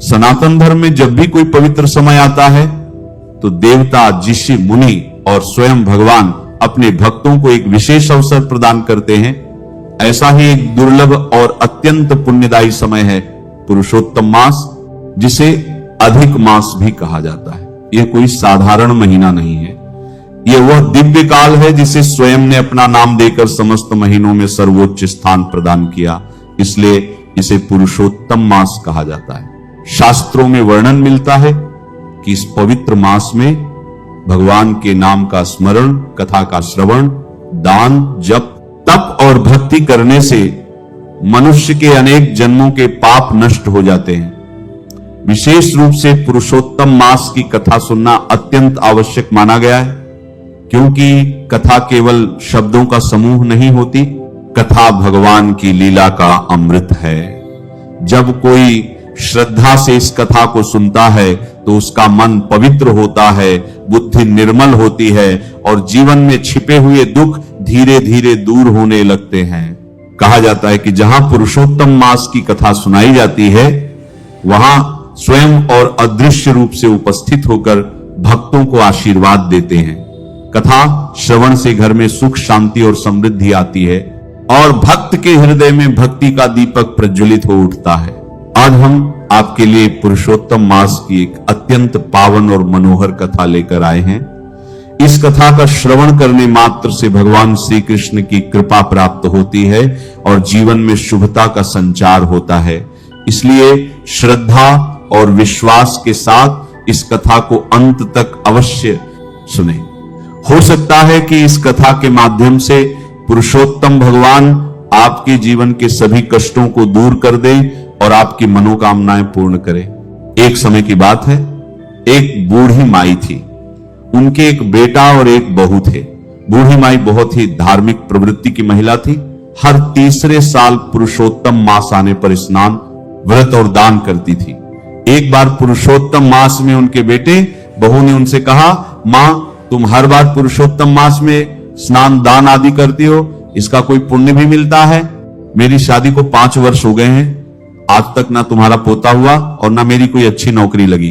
सनातन धर्म में जब भी कोई पवित्र समय आता है तो देवता, ऋषि, मुनि और स्वयं भगवान अपने भक्तों को एक विशेष अवसर प्रदान करते हैं। ऐसा ही एक दुर्लभ और अत्यंत पुण्यदायी समय है पुरुषोत्तम मास, जिसे अधिक मास भी कहा जाता है। यह कोई साधारण महीना नहीं है, यह वह दिव्य काल है जिसे स्वयं ने अपना नाम देकर समस्त महीनों में सर्वोच्च स्थान प्रदान किया, इसलिए इसे पुरुषोत्तम मास कहा जाता है। शास्त्रों में वर्णन मिलता है कि इस पवित्र मास में भगवान के नाम का स्मरण, कथा का श्रवण, दान, जप, तप और भक्ति करने से मनुष्य के अनेक जन्मों के पाप नष्ट हो जाते हैं। विशेष रूप से पुरुषोत्तम मास की कथा सुनना अत्यंत आवश्यक माना गया है, क्योंकि कथा केवल शब्दों का समूह नहीं होती, कथा भगवान की लीला का अमृत है। जब कोई श्रद्धा से इस कथा को सुनता है तो उसका मन पवित्र होता है, बुद्धि निर्मल होती है और जीवन में छिपे हुए दुख धीरे धीरे दूर होने लगते हैं। कहा जाता है कि जहां पुरुषोत्तम मास की कथा सुनाई जाती है, वहां स्वयं और अदृश्य रूप से उपस्थित होकर भक्तों को आशीर्वाद देते हैं। कथा श्रवण से घर में सुख, शांति और समृद्धि आती है और भक्त के हृदय में भक्ति का दीपक प्रज्वलित हो उठता है। आज हम आपके लिए पुरुषोत्तम मास की एक अत्यंत पावन और मनोहर कथा लेकर आए हैं। इस कथा का श्रवण करने मात्र से भगवान श्री कृष्ण की कृपा प्राप्त होती है और जीवन में शुभता का संचार होता है। इसलिए श्रद्धा और विश्वास के साथ इस कथा को अंत तक अवश्य सुने। हो सकता है कि इस कथा के माध्यम से पुरुषोत्तम भगवान आपके जीवन के सभी कष्टों को दूर कर दे और आपकी मनोकामनाएं पूर्ण करे। एक समय की बात है, एक बूढ़ी माई थी, उनके एक बेटा और एक बहू थे। बूढ़ी माई बहुत ही धार्मिक प्रवृत्ति की महिला थी। हर तीसरे साल पुरुषोत्तम मास आने पर स्नान, व्रत और दान करती थी। एक बार पुरुषोत्तम मास में उनके बेटे, बहू ने उनसे कहा, मां, तुम हर बार पुरुषोत्तम मास में स्नान, दान आदि करती हो, इसका कोई पुण्य भी मिलता है? मेरी शादी को 5 वर्ष हो गए हैं, आज तक ना तुम्हारा पोता हुआ और ना मेरी कोई अच्छी नौकरी लगी।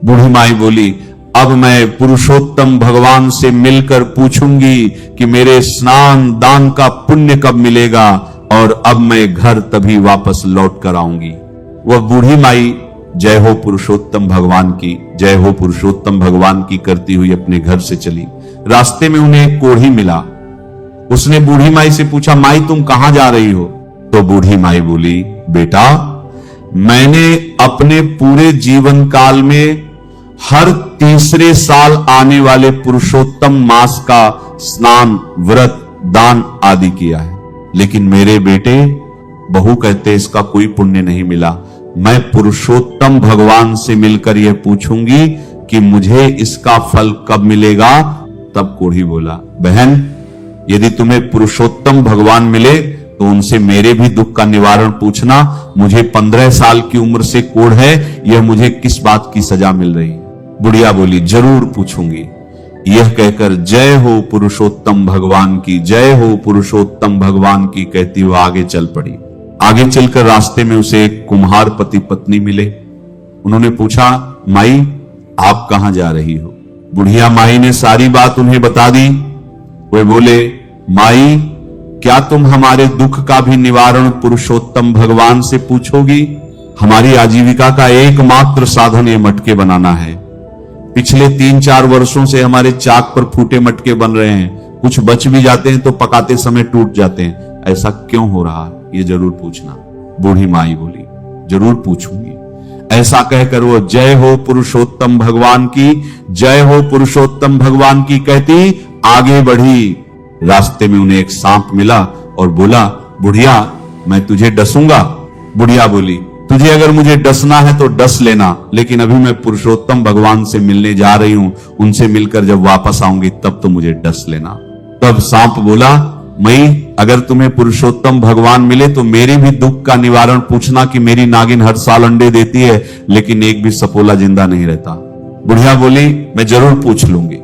बूढ़ी माई बोली, अब मैं पुरुषोत्तम भगवान से मिलकर पूछूंगी कि मेरे स्नान दान का पुण्य कब मिलेगा और अब मैं घर तभी वापस लौट कर आऊंगी। वह बूढ़ी माई जय हो पुरुषोत्तम भगवान की, जय हो पुरुषोत्तम भगवान की करती हुई अपने घर से चली। रास्ते में उन्हें एक कोढ़ी मिला। उसने बूढ़ी माई से पूछा, माई तुम कहां जा रही हो? तो बूढ़ी माई बोली, बेटा, मैंने अपने पूरे जीवन काल में हर तीसरे साल आने वाले पुरुषोत्तम मास का स्नान, व्रत, दान आदि किया है, लेकिन मेरे बेटे, बहू कहते इसका कोई पुण्य नहीं मिला। मैं पुरुषोत्तम भगवान से मिलकर यह पूछूंगी कि मुझे इसका फल कब मिलेगा। तब कोढ़ी बोला, बहन, यदि तुम्हें पुरुषोत्तम भगवान मिले तो उनसे मेरे भी दुख का निवारण पूछना। मुझे 15 साल की उम्र से कोढ़ है, यह मुझे किस बात की सजा मिल रही है? बुढ़िया बोली, जरूर पूछूंगी। यह कहकर जय हो पुरुषोत्तम भगवान की, जय हो पुरुषोत्तम भगवान की कहती हुआ आगे चल पड़ी। आगे चलकर रास्ते में उसे एक कुम्हार पति पत्नी मिले। उन्होंने पूछा, माई आप कहां जा रही हो? बुढ़िया माई ने सारी बात उन्हें बता दी। वे बोले, माई, क्या तुम हमारे दुख का भी निवारण पुरुषोत्तम भगवान से पूछोगी? हमारी आजीविका का एकमात्र साधन ये मटके बनाना है। पिछले 3-4 वर्षों से हमारे चाक पर फूटे मटके बन रहे हैं, कुछ बच भी जाते हैं तो पकाते समय टूट जाते हैं। ऐसा क्यों हो रहा है, ये जरूर पूछना। बूढ़ी माई बोली, जरूर पूछूंगी। ऐसा कहकर वो जय हो पुरुषोत्तम भगवान की, जय हो पुरुषोत्तम भगवान की कहती आगे बढ़ी। रास्ते में उन्हें एक सांप मिला और बोला, बुढ़िया, मैं तुझे डसूंगा। बुढ़िया बोली, तुझे अगर मुझे डसना है तो डस लेना, लेकिन अभी मैं पुरुषोत्तम भगवान से मिलने जा रही हूं, उनसे मिलकर जब वापस आऊंगी तब तो मुझे डस लेना। तब सांप बोला, मई, अगर तुम्हें पुरुषोत्तम भगवान मिले तो मेरे भी दुख का निवारण पूछना कि मेरी नागिन हर साल अंडे देती है लेकिन एक भी सपोला जिंदा नहीं रहता। बुढ़िया बोली, मैं जरूर पूछ लूंगी।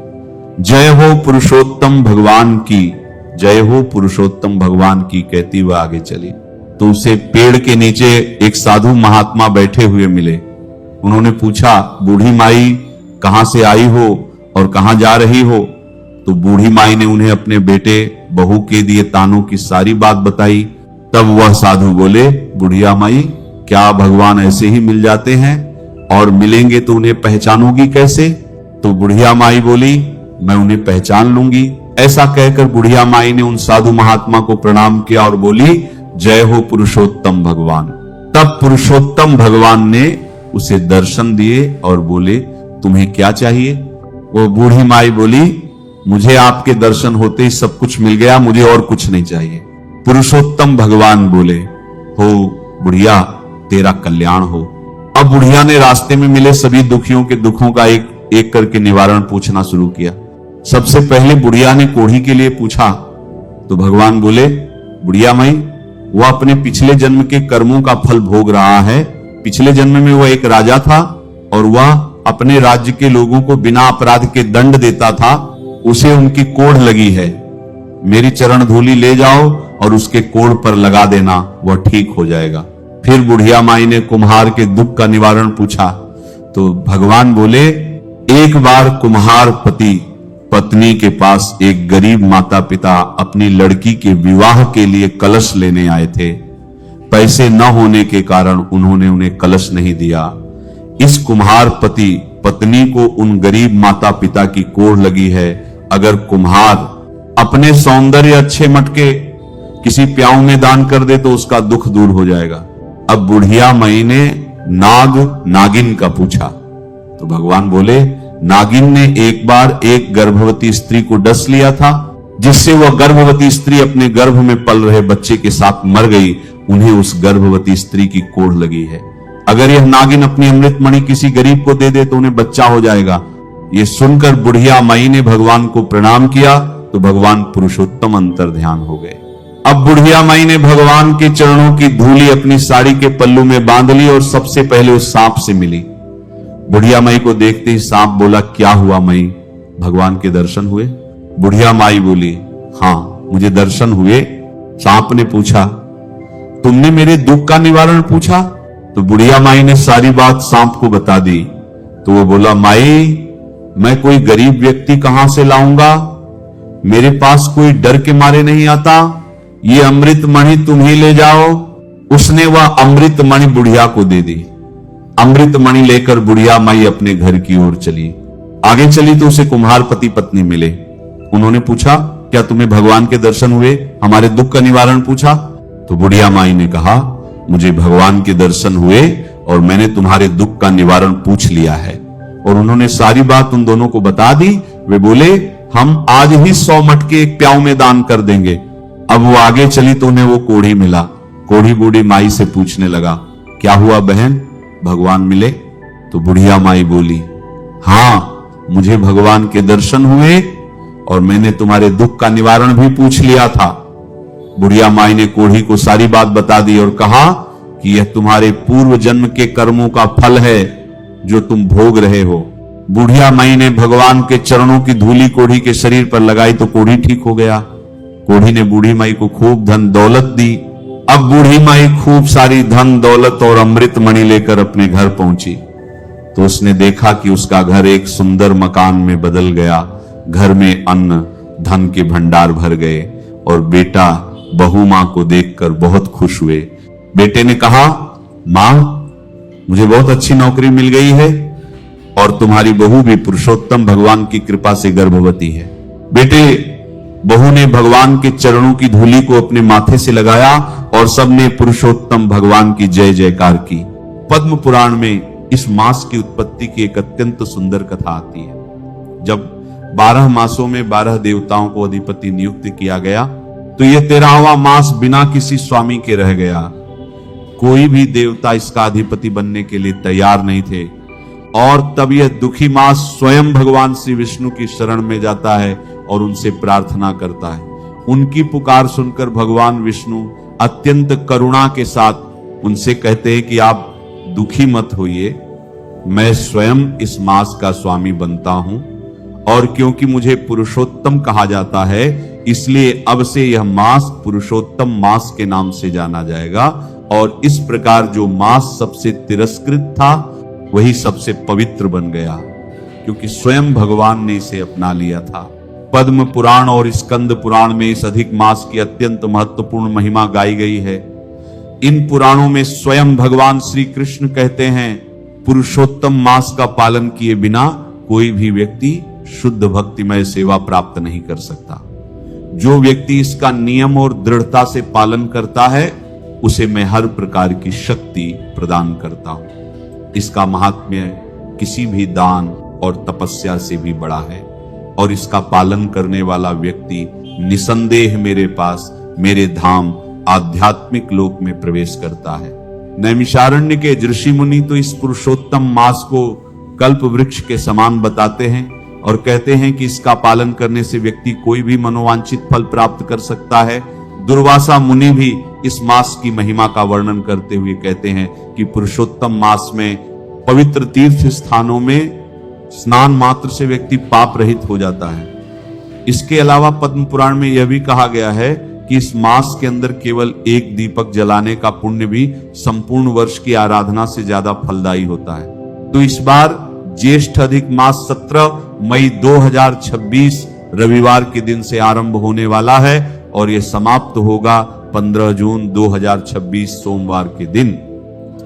जय हो पुरुषोत्तम भगवान की, जय हो पुरुषोत्तम भगवान की कहती वह आगे चली। तो उसे पेड़ के नीचे एक साधु महात्मा बैठे हुए मिले। उन्होंने पूछा, बूढ़ी माई कहां से आई हो और कहां जा रही हो? तो बूढ़ी माई ने उन्हें अपने बेटे बहू के दिए तानों की सारी बात बताई। तब वह साधु बोले, बुढ़िया माई, क्या भगवान ऐसे ही मिल जाते हैं? और मिलेंगे तो उन्हें पहचानोगी कैसे? तो बुढ़िया माई बोली, मैं उन्हें पहचान लूंगी। ऐसा कहकर बुढ़िया माई ने उन साधु महात्मा को प्रणाम किया और बोली, जय हो पुरुषोत्तम भगवान। तब पुरुषोत्तम भगवान ने उसे दर्शन दिए और बोले, तुम्हें क्या चाहिए? वो बूढ़ी माई बोली, मुझे आपके दर्शन होते ही सब कुछ मिल गया, मुझे और कुछ नहीं चाहिए। पुरुषोत्तम भगवान बोले, हो बुढ़िया, तेरा कल्याण हो। अब बुढ़िया ने रास्ते में मिले सभी दुखियों के दुखों का एक एक करके निवारण पूछना शुरू किया। सबसे पहले बुढ़िया ने कोढ़ी के लिए पूछा तो भगवान बोले, बुढ़िया माई, वह अपने पिछले जन्म के कर्मों का फल भोग रहा है। पिछले जन्म में वह एक राजा था और वह अपने राज्य के लोगों को बिना अपराध के दंड देता था। उसे उनकी कोढ़ लगी है। मेरी चरण धूलि ले जाओ और उसके कोढ़ पर लगा देना, वह ठीक हो जाएगा। फिर बुढ़िया माई ने कुम्हार के दुख का निवारण पूछा तो भगवान बोले, एक बार कुम्हार पति पत्नी के पास एक गरीब माता पिता अपनी लड़की के विवाह के लिए कलश लेने आए थे। पैसे न होने के कारण उन्होंने उन्हें कलश नहीं दिया। इस कुम्हार पति पत्नी को उन गरीब माता पिता की कोढ़ लगी है। अगर कुम्हार अपने सौंदर्य अच्छे मटके किसी प्याऊ में दान कर दे तो उसका दुख दूर हो जाएगा। अब बुढ़िया माई ने नागिन का पूछा तो भगवान बोले, नागिन ने एक बार एक गर्भवती स्त्री को डस लिया था, जिससे वह गर्भवती स्त्री अपने गर्भ में पल रहे बच्चे के साथ मर गई। उन्हें उस गर्भवती स्त्री की कोढ़ लगी है। अगर यह नागिन अपनी अमृत मणि किसी गरीब को दे दे तो उन्हें बच्चा हो जाएगा। ये सुनकर बुढ़िया माई ने भगवान को प्रणाम किया तो भगवान पुरुषोत्तम अंतर ध्यान हो गए। अब बुढ़िया माई ने भगवान के चरणों की धूली अपनी साड़ी के पल्लू में बांध ली और सबसे पहले उस सांप से मिली। बुढ़िया माई को देखते ही सांप बोला, क्या हुआ माई, भगवान के दर्शन हुए? बुढ़िया माई बोली, हाँ मुझे दर्शन हुए। सांप ने पूछा, तुमने मेरे दुख का निवारण पूछा? तो बुढ़िया माई ने सारी बात सांप को बता दी। तो वो बोला, माई, मैं कोई गरीब व्यक्ति कहां से लाऊंगा? मेरे पास कोई डर के मारे नहीं आता। ये अमृत मणि तुम ही ले जाओ। उसने वह अमृत मणि बुढ़िया को दे दी। अमृत मणि लेकर बुढ़िया माई अपने घर की ओर चली। आगे चली तो उसे कुम्हार पति पत्नी मिले। उन्होंने पूछा, क्या तुम्हें भगवान के दर्शन हुए? हमारे दुख का निवारण पूछा। तो बुढ़िया माई ने कहा, मुझे भगवान के दर्शन हुए और मैंने तुम्हारे दुख का निवारण पूछ लिया है। और उन्होंने सारी बात उन दोनों को बता दी। वे बोले, हम आज ही 100 मटके एक प्याऊ में दान कर देंगे। अब वो आगे चली तो उन्हें वो कोढ़ी मिला। कोढ़ी बूढ़ी माई से पूछने लगा, क्या हुआ बहन, भगवान मिले? तो बुढ़िया माई बोली, हाँ मुझे भगवान के दर्शन हुए और मैंने तुम्हारे दुख का निवारण भी पूछ लिया था। बुढ़िया माई ने कोढ़ी को सारी बात बता दी और कहा कि यह तुम्हारे पूर्व जन्म के कर्मों का फल है जो तुम भोग रहे हो। बुढ़िया माई ने भगवान के चरणों की धूली कोढ़ी के शरीर पर लगाई तो कोढ़ी ठीक हो गया। कोढ़ी ने बूढ़ी माई को खूब धन दौलत दी। अब बूढ़ी माई खूब सारी धन दौलत और अमृत मणि लेकर अपने घर पहुंची तो उसने देखा कि उसका घर एक सुंदर मकान में बदल गया। घर में अन्न धन के भंडार भर गए और बेटा बहू मां को देखकर बहुत खुश हुए। बेटे ने कहा, मां, मुझे बहुत अच्छी नौकरी मिल गई है और तुम्हारी बहू भी पुरुषोत्तम भगवान की कृपा से गर्भवती है। बेटे, बहू ने भगवान के चरणों की धूली को अपने माथे से लगाया और सबने पुरुषोत्तम भगवान की जय जयकार की। पद्म पुराण में इस मास की उत्पत्ति की एक अत्यंत सुंदर कथा आती है। जब 12 मासों में 12 देवताओं को अधिपति नियुक्त किया गया तो यह 13वां मास बिना किसी स्वामी के रह गया। कोई भी देवता इसका अधिपति बनने के लिए तैयार नहीं थे और तब यह दुखी मास स्वयं भगवान श्री विष्णु की शरण में जाता है और उनसे प्रार्थना करता है। उनकी पुकार सुनकर भगवान विष्णु अत्यंत करुणा के साथ उनसे कहते हैं कि आप दुखी मत होइए, मैं स्वयं इस मास का स्वामी बनता हूं और क्योंकि मुझे पुरुषोत्तम कहा जाता है इसलिए अब से यह मास पुरुषोत्तम मास के नाम से जाना जाएगा। और इस प्रकार जो मास सबसे तिरस्कृत था वही सबसे पवित्र बन गया, क्योंकि स्वयं भगवान ने इसे अपना लिया था। पद्म पुराण और स्कंद पुराण में इस अधिक मास की अत्यंत महत्वपूर्ण महिमा गाई गई है। इन पुराणों में स्वयं भगवान श्री कृष्ण कहते हैं, पुरुषोत्तम मास का पालन किए बिना कोई भी व्यक्ति शुद्ध भक्तिमय सेवा प्राप्त नहीं कर सकता। जो व्यक्ति इसका नियम और दृढ़ता से पालन करता है, उसे मैं हर प्रकार की शक्ति प्रदान करता हूं। इसका महात्म्य किसी भी दान और तपस्या से भी बड़ा है, और इसका पालन करने वाला व्यक्ति निसंदेह मेरे पास, मेरे धाम आध्यात्मिक लोक में प्रवेश करता है। नैमिषारण्य के ऋषि मुनि तो इस पुरुषोत्तम मास को कल्प वृक्ष के समान बताते हैं और कहते हैं कि इसका पालन करने से व्यक्ति कोई भी मनोवांछित फल प्राप्त कर सकता है। दुर्वासा मुनि भी इस मास की महिमा का वर्णन करते हुए कहते हैं कि पुरुषोत्तम मास में पवित्र तीर्थ स्थानों में स्नान मात्र से व्यक्ति पाप रहित हो जाता है। इसके अलावा पद्म पुराण में यह भी कहा गया है कि इस मास के अंदर केवल एक दीपक जलाने का पुण्य भी संपूर्ण वर्ष की आराधना से ज्यादा फलदायी होता है। तो इस बार ज्येष्ठ अधिक मास 17 मई 2026 रविवार के दिन से आरंभ होने वाला है और यह समाप्त होगा 15 जून 2026 सोमवार के दिन।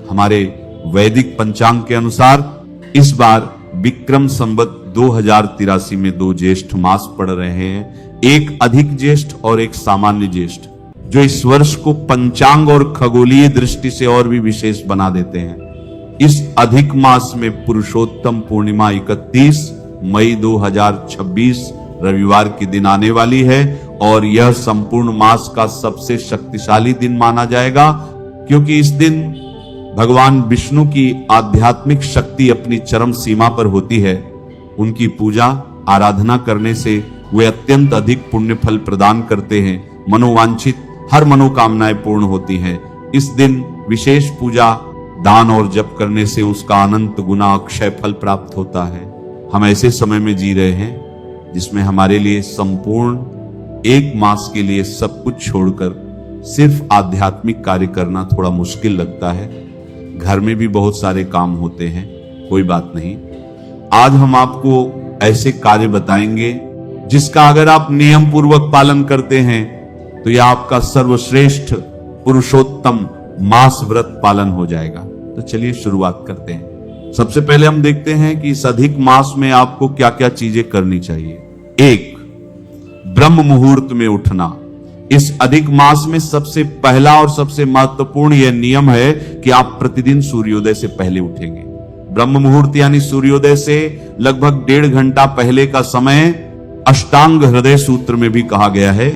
हमारे वैदिक पंचांग के अनुसार इस बार विक्रम संवत 2083 में 2 ज्येष्ठ मास पड़ रहे हैं, एक अधिक ज्येष्ठ और एक सामान्य ज्येष्ठ, जो इस वर्ष को पंचांग और खगोलीय दृष्टि से और भी विशेष बना देते हैं। इस अधिक मास में पुरुषोत्तम पूर्णिमा 31 मई 2026 रविवार के दिन आने वाली है और यह संपूर्ण मास का सबसे शक्तिशाली दिन माना जाएगा, क्योंकि इस दिन भगवान विष्णु की आध्यात्मिक शक्ति अपनी चरम सीमा पर होती है। उनकी पूजा आराधना करने से वे अत्यंत अधिक पुण्य फल प्रदान करते हैं। मनोवांछित हर मनोकामनाएं पूर्ण होती हैं। इस दिन विशेष पूजा, दान और जप करने से उसका अनंत गुना अक्षय फल प्राप्त होता है। हम ऐसे समय में जी रहे हैं जिसमें हमारे लिए संपूर्ण एक मास के लिए सब कुछ छोड़कर सिर्फ आध्यात्मिक कार्य करना थोड़ा मुश्किल लगता है। घर में भी बहुत सारे काम होते हैं, कोई बात नहीं। आज हम आपको ऐसे कार्य बताएंगे जिसका अगर आप नियम पूर्वक पालन करते हैं तो यह आपका सर्वश्रेष्ठ पुरुषोत्तम मास व्रत पालन हो जाएगा। तो चलिए शुरुआत करते हैं। सबसे पहले हम देखते हैं कि इस अधिक मास में आपको क्या क्या चीजें करनी चाहिए। 1, ब्रह्म मुहूर्त में उठना। इस अधिक मास में सबसे पहला और सबसे महत्वपूर्ण यह नियम है कि आप प्रतिदिन सूर्योदय से पहले उठेंगे। ब्रह्म मुहूर्त यानी सूर्योदय से लगभग 1.5 घंटा पहले का समय अष्टांग हृदय सूत्र में भी कहा गया है।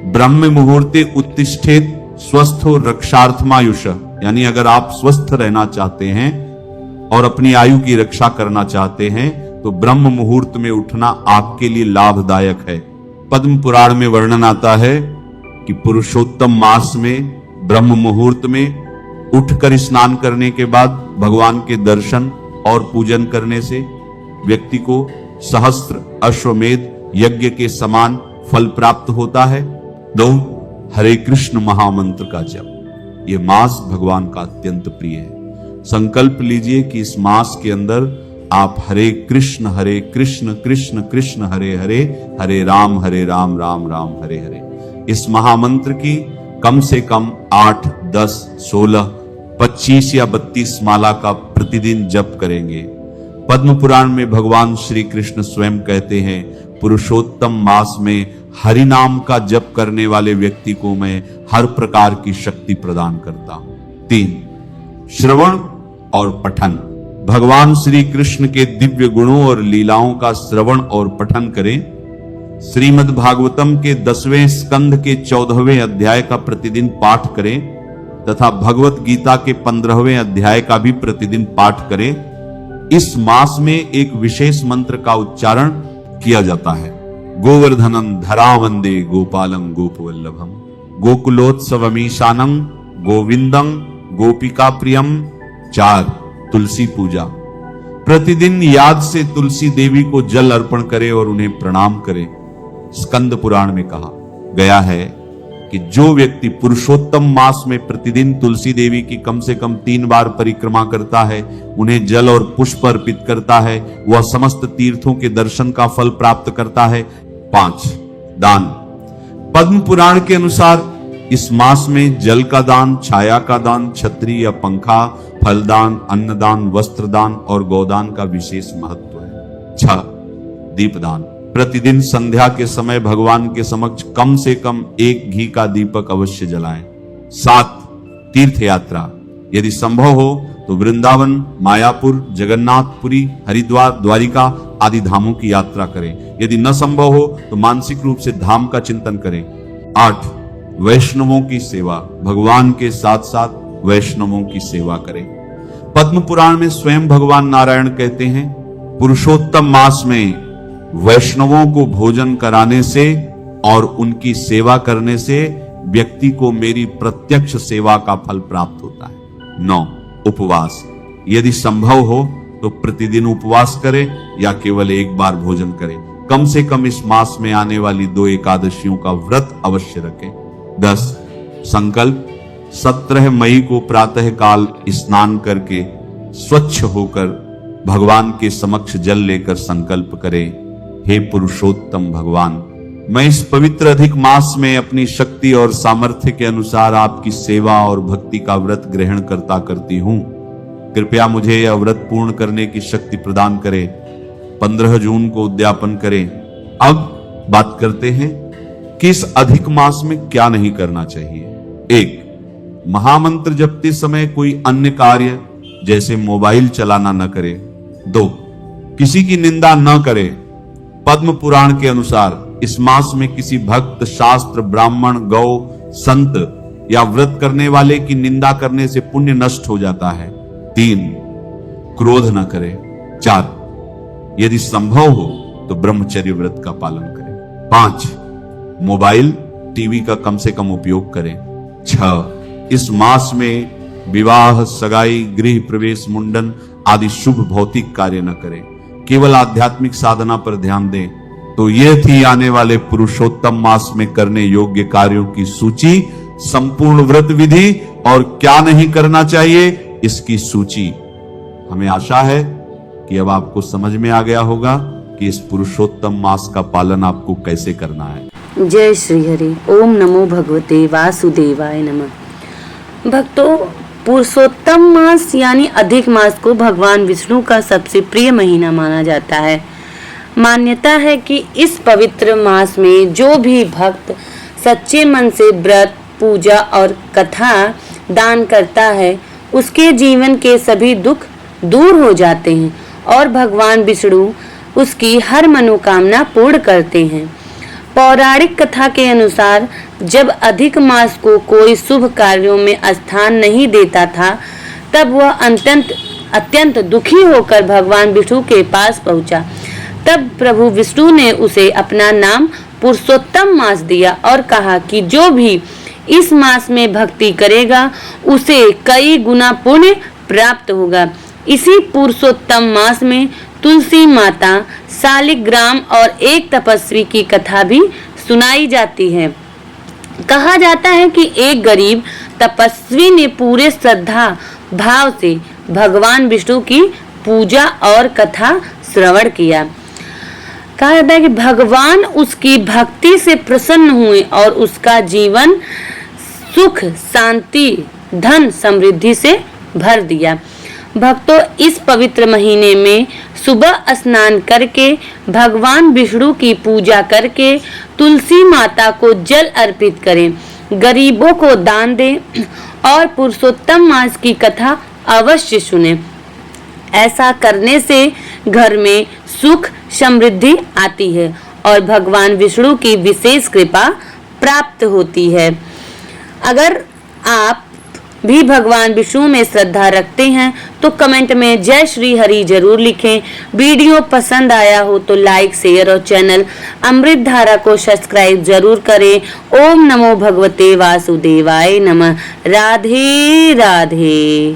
ब्रह्म मुहूर्ते उत्तिष्ठेत स्वस्थो रक्षार्थमायुष, यानी अगर आप स्वस्थ रहना चाहते हैं और अपनी आयु की रक्षा करना चाहते हैं तो ब्रह्म मुहूर्त में उठना आपके लिए लाभदायक है। पद्म पुराण में वर्णन आता है कि पुरुषोत्तम मास में ब्रह्म मुहूर्त में उठकर स्नान करने के बाद भगवान के दर्शन और पूजन करने से व्यक्ति को सहस्त्र अश्वमेध यज्ञ के समान फल प्राप्त होता है। 2, हरे कृष्ण महामंत्र का जप। यह मास भगवान का अत्यंत प्रिय है। संकल्प लीजिए कि इस मास के अंदर आप हरे कृष्ण कृष्ण कृष्ण हरे हरे, हरे राम राम राम हरे हरे, इस महामंत्र की कम से कम 8, 10, 16, 25 या 32 माला का प्रतिदिन जप करेंगे। पद्म पुराण में भगवान श्री कृष्ण स्वयं कहते हैं, पुरुषोत्तम मास में हरि नाम का जप करने वाले व्यक्ति को मैं हर प्रकार की शक्ति प्रदान करता हूं। 3, श्रवण और पठन। भगवान श्री कृष्ण के दिव्य गुणों और लीलाओं का श्रवण और पठन करें। श्रीमद् भागवतम के 10वें स्कंध के 14वें अध्याय का प्रतिदिन पाठ करें तथा भगवत गीता के 15वें अध्याय का भी प्रतिदिन पाठ करें। इस मास में एक विशेष मंत्र का उच्चारण किया जाता है। गोवर्धनम धरा वंदे गोपालम गोपवल्लभम, गोकुलोत्सवमीशानं गोविंदं गोपिका प्रियम। 4, तुलसी पूजा। प्रतिदिन याद से तुलसी देवी को जल अर्पण करें और उन्हें प्रणाम करें। स्कंद पुराण में कहा गया है कि जो व्यक्ति पुरुषोत्तम मास में प्रतिदिन तुलसी देवी की कम से कम 3 बार परिक्रमा करता है, उन्हें जल और पुष्प अर्पित करता है, वह समस्त तीर्थों के दर्शन का फल प्राप्त करता है। 5. दान। पद्म पुराण के अनुसार इस मास में जल का दान, छाया का दान, छतरी या पंखा, फलदान, अन्नदान, वस्त्रदान और गोदान का विशेष महत्व है। 6. दीपदान। प्रतिदिन संध्या के समय भगवान के समक्ष कम से कम 1 घी का दीपक अवश्य जलाएं। 7. तीर्थ यात्रा। यदि संभव हो तो वृंदावन, मायापुर, जगन्नाथपुरी, हरिद्वार, द्वारिका आदि धामों की यात्रा करें। यदि न संभव हो तो मानसिक रूप से धाम का चिंतन करें। 8. वैष्णवों की सेवा। भगवान के साथ साथ वैष्णवों की सेवा करें। पद्म पुराण में स्वयं भगवान नारायण कहते हैं, पुरुषोत्तम मास में वैष्णवों को भोजन कराने से और उनकी सेवा करने से व्यक्ति को मेरी प्रत्यक्ष सेवा का फल प्राप्त होता है। 9. उपवास। यदि संभव हो तो प्रतिदिन उपवास करें या केवल एक बार भोजन करें। कम से कम इस मास में आने वाली 2 एकादशियों का व्रत अवश्य रखें। 10. संकल्प। 17 मई को प्रातः काल स्नान करके स्वच्छ होकर भगवान के समक्ष जल लेकर संकल्प करें, हे पुरुषोत्तम भगवान, मैं इस पवित्र अधिक मास में अपनी शक्ति और सामर्थ्य के अनुसार आपकी सेवा और भक्ति का व्रत ग्रहण करता करती हूं। कृपया मुझे यह व्रत पूर्ण करने की शक्ति प्रदान करें। 15 जून को उद्यापन करें। अब बात करते हैं कि इस अधिक मास में क्या नहीं करना चाहिए। 1. महामंत्र जपते समय कोई अन्य कार्य जैसे मोबाइल चलाना न करे। 2. किसी की निंदा न करे। पद्म पुराण के अनुसार इस मास में किसी भक्त, शास्त्र, ब्राह्मण, गौ, संत या व्रत करने वाले की निंदा करने से पुण्य नष्ट हो जाता है। 3. क्रोध न करे। 4. यदि संभव हो तो ब्रह्मचर्य व्रत का पालन करें। 5. मोबाइल, टीवी का कम से कम उपयोग करें। 6. इस मास में विवाह, सगाई, गृह प्रवेश, मुंडन आदि शुभ भौतिक कार्य न करें, केवल आध्यात्मिक साधना पर ध्यान दें। तो ये थी आने वाले पुरुषोत्तम मास में करने योग्य कार्यों की सूची, संपूर्ण व्रत विधि और क्या नहीं करना चाहिए इसकी सूची। हमें आशा है कि अब आपको समझ में आ गया होगा कि इस पुरुषोत्तम मास का पालन आपको कैसे करना है। जय श्री हरि। ओम नमो भगवते वासुदेवाय नमः। भक्तों, पुरुषोत्तम मास यानी अधिक मास को भगवान विष्णु का सबसे प्रिय महीना माना जाता है। मान्यता है कि इस पवित्र मास में जो भी भक्त सच्चे मन से व्रत, पूजा और कथा दान करता है, उसके जीवन के सभी दुख दूर हो जाते हैं और भगवान विष्णु उसकी हर मनोकामना पूर्ण करते हैं। पौराणिक कथा के अनुसार जब अधिक मास को कोई शुभ कार्यों में स्थान नहीं देता था, तब वह अत्यंत दुखी होकर भगवान विष्णु के पास पहुंचा। तब प्रभु विष्णु ने उसे अपना नाम पुरुषोत्तम मास दिया और कहा कि जो भी इस मास में भक्ति करेगा उसे कई गुना पुण्य प्राप्त होगा। इसी पुरुषोत्तम मास में तुलसी माता, शालिग्राम और एक तपस्वी की कथा भी सुनाई जाती है। कहा जाता है कि एक गरीब तपस्वी ने पूरे श्रद्धा भाव से भगवान विष्णु की पूजा और कथा श्रवण किया। कहा जाता है कि भगवान उसकी भक्ति से प्रसन्न हुए और उसका जीवन सुख, शांति, धन, समृद्धि से भर दिया। भक्तों, इस पवित्र महीने में सुबह स्नान करके भगवान विष्णु की पूजा करके तुलसी माता को जल अर्पित करें, गरीबों को दान दें और पुरुषोत्तम मास की कथा अवश्य सुनें। ऐसा करने से घर में सुख, समृद्धि आती है और भगवान विष्णु की विशेष कृपा प्राप्त होती है। अगर आप भी भगवान विष्णु में श्रद्धा रखते हैं तो कमेंट में जय श्री हरि जरूर लिखें। वीडियो पसंद आया हो तो लाइक, शेयर और चैनल अमृत धारा को सब्सक्राइब जरूर करें। ओम नमो भगवते वासुदेवाय नमः। राधे राधे।